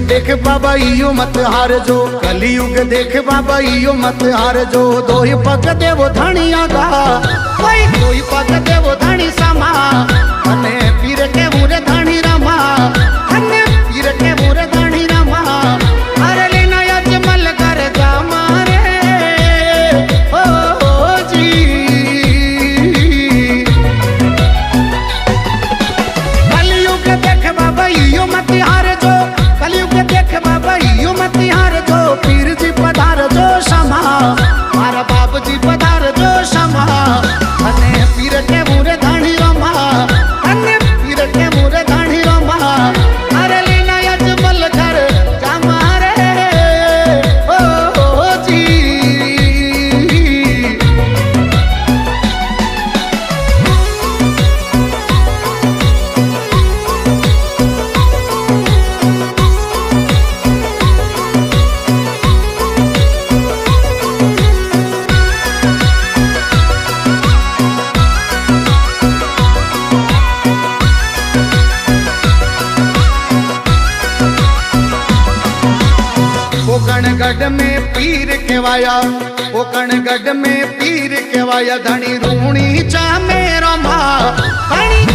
देख बाबा इयो मत हार जो, कलयुग देख बाबा इयो मत हार जो। दोई पग देवो धनिया गा, कोई पग देवो धनी समा, अने पीर के बुरे धनी रमा, अने पीर के बुरे धनी रमा। अरे लेना यजमल कर जा मारे ओ जी। कलयुग देख बाबा इयो मत हार जो, कलयुग देख बाबा इयो मत हार जो। पीर जी पधार जो क्षमा, मारा बाप जी पधार जो क्षमा, अने पीर के बुरे धनी रमा, अने पीर के बुरे धनी रमा। अरे लेना यजमल कर जा मारे ओ जी। कोकणगढ़ में पीर केवाया, कोकणगढ़ में पीर केवाया। धनी रूणी चा मेरा माँ, धनी